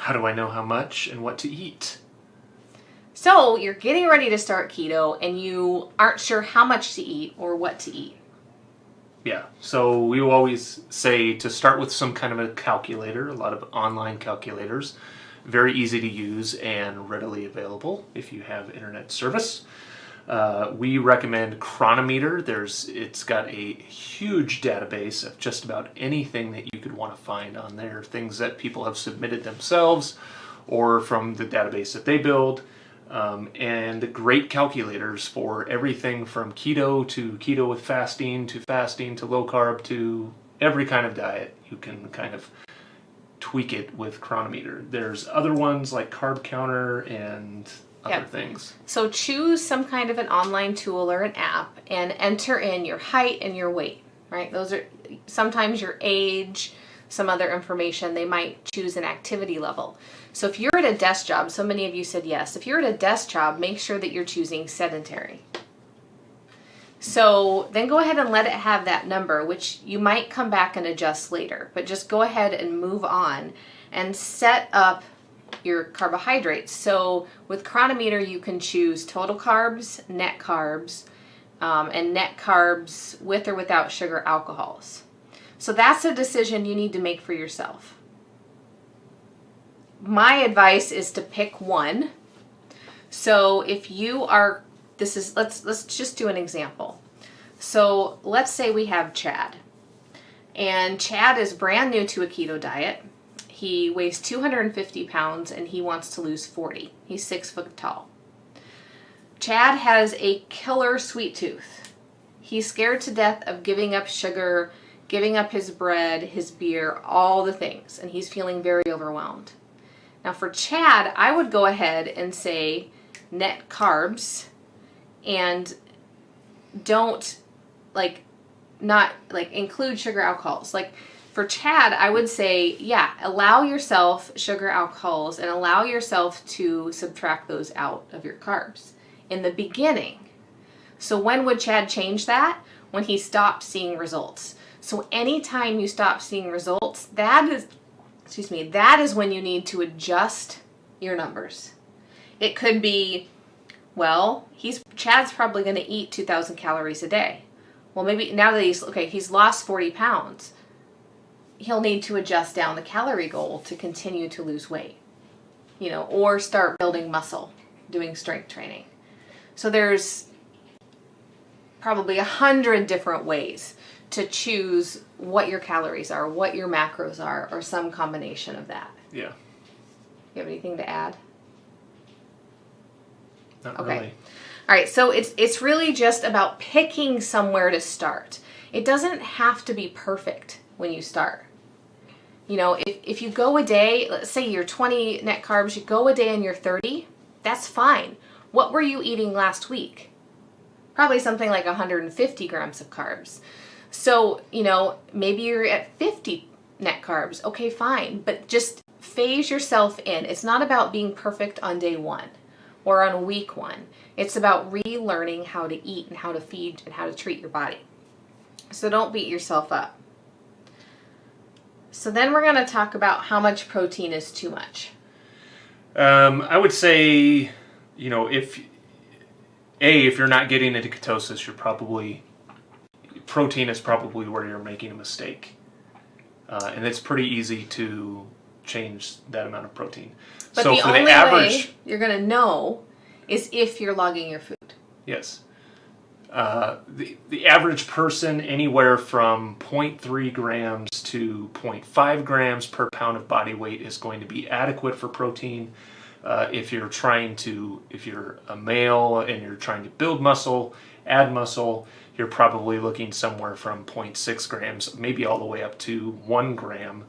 How do I know how much and what to eat? So you're getting ready to start keto and you aren't sure how much to eat or what to eat. Yeah, so we always say to start with some kind of a calculator, a lot of online calculators, very easy to use and readily available if you have internet service. We recommend Cronometer. It's got a huge database of just about anything that you could want to find on there, things that people have submitted themselves or from the database that they build. And great calculators for everything from keto with fasting to low carb to every kind of diet. You can kind of tweak it with Cronometer. There's other ones like Carb Counter and other things. So choose some kind of an online tool or an app and enter in your height and your weight, right? Those are sometimes your age, some other information. They might choose an activity level. So if you're at a desk job, so many of you said yes. If you're at a desk job, make sure that you're choosing sedentary. So then go ahead and let it have that number, which you might come back and adjust later. But just go ahead and move on and set up your carbohydrates. So with Cronometer, you can choose total carbs, and net carbs with or without sugar alcohols. So that's a decision you need to make for yourself. My advice is to pick one. So if you are, let's just do an example. So let's say we have Chad. And Chad is brand new to a keto diet. He weighs 250 pounds and he wants to lose 40. He's 6 foot tall. Chad has a killer sweet tooth. He's scared to death of giving up sugar, giving up his bread, his beer, all the things, and he's feeling very overwhelmed. Now for Chad, I would go ahead and say net carbs and don't not include sugar alcohols. Like for Chad, I would say, yeah, allow yourself sugar alcohols and allow yourself to subtract those out of your carbs in the beginning. So when would Chad change that? When he stopped seeing results. So anytime you stop seeing results, that is when you need to adjust your numbers. It could be, well, Chad's probably going to eat 2,000 calories a day. Well, maybe now that he's lost 40 pounds, he'll need to adjust down the calorie goal to continue to lose weight, or start building muscle, doing strength training. So there's probably 100 different ways to choose what your calories are, what your macros are, or some combination of that. Yeah. You have anything to add? Not okay. Really. All right, so it's really just about picking somewhere to start. It doesn't have to be perfect when you start. If you go a day, let's say you're 20 net carbs, you go a day and you're 30, that's fine. What were you eating last week? Probably something like 150 grams of carbs. So, maybe you're at 50 net carbs. Okay, fine. But just phase yourself in. It's not about being perfect on day one or on week one. It's about relearning how to eat and how to feed and how to treat your body. So don't beat yourself up. So then we're going to talk about how much protein is too much. I would say, if you're not getting into ketosis, protein is probably where you're making a mistake. And it's pretty easy to change that amount of protein. But so the only way you're going to know is if you're logging your food. Yes. The average person, anywhere from 0.3 grams to 0.5 grams per pound of body weight is going to be adequate for protein. If you're a male and you're trying to build muscle, add muscle, you're probably looking somewhere from 0.6 grams, maybe all the way up to 1 gram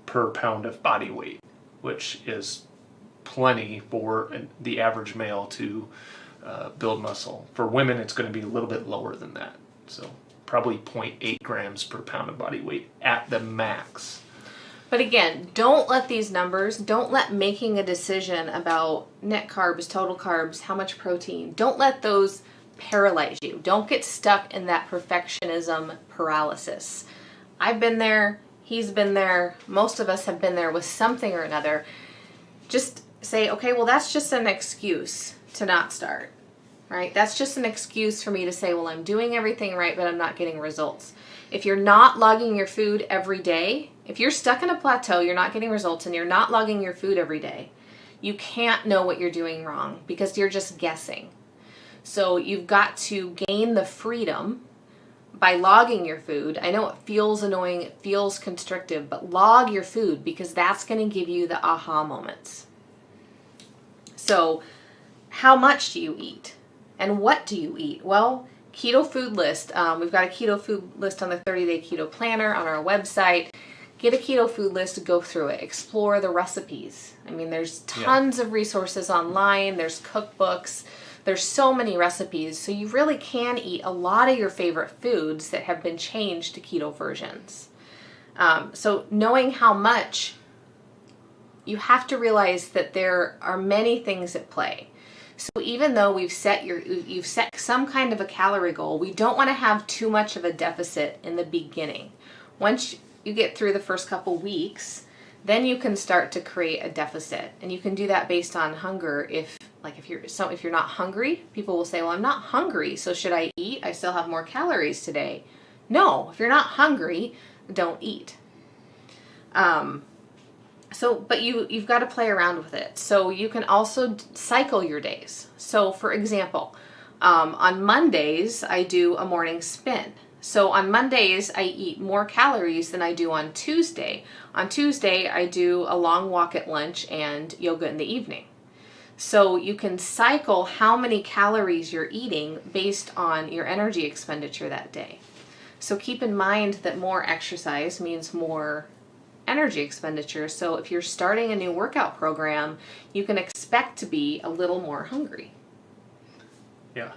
per pound of body weight, which is plenty for the average male to build muscle. For women, it's going to be a little bit lower than that. So probably 0.8 grams per pound of body weight at the max. But again, don't let making a decision about net carbs, total carbs, how much protein, don't let those paralyze you. Don't get stuck in that perfectionism paralysis. I've been there, he's been there, most of us have been there with something or another. just say, okay, well, that's just an excuse to not start, right? That's just an excuse for me to say, well, I'm doing everything right, but I'm not getting results. If you're not logging your food every day, if you're stuck in a plateau, you're not getting results, and you're not logging your food every day, you can't know what you're doing wrong because you're just guessing. So you've got to gain the freedom by logging your food. I know it feels annoying, it feels constrictive, but log your food because that's going to give you the aha moments. So how much do you eat? And what do you eat? Well, keto food list. We've got a keto food list on the 30-day keto planner on our website. Get a keto food list, go through it, explore the recipes. I mean, there's tons of resources online, there's cookbooks, there's so many recipes, so you really can eat a lot of your favorite foods that have been changed to keto versions. So knowing how much, you have to realize that there are many things at play. So even though you've set some kind of a calorie goal, we don't want to have too much of a deficit in the beginning. Once you get through the first couple weeks, then you can start to create a deficit, and you can do that based on hunger. If you're not hungry, people will say, well, I'm not hungry, so should I eat? I still have more calories today. No, if you're not hungry, don't eat. But you've got to play around with it. So you can also cycle your days. So for example, on Mondays, I do a morning spin. So on Mondays, I eat more calories than I do on Tuesday. On Tuesday, I do a long walk at lunch and yoga in the evening. So you can cycle how many calories you're eating based on your energy expenditure that day. So keep in mind that more exercise means more energy expenditure. So if you're starting a new workout program, you can expect to be a little more hungry. Yeah,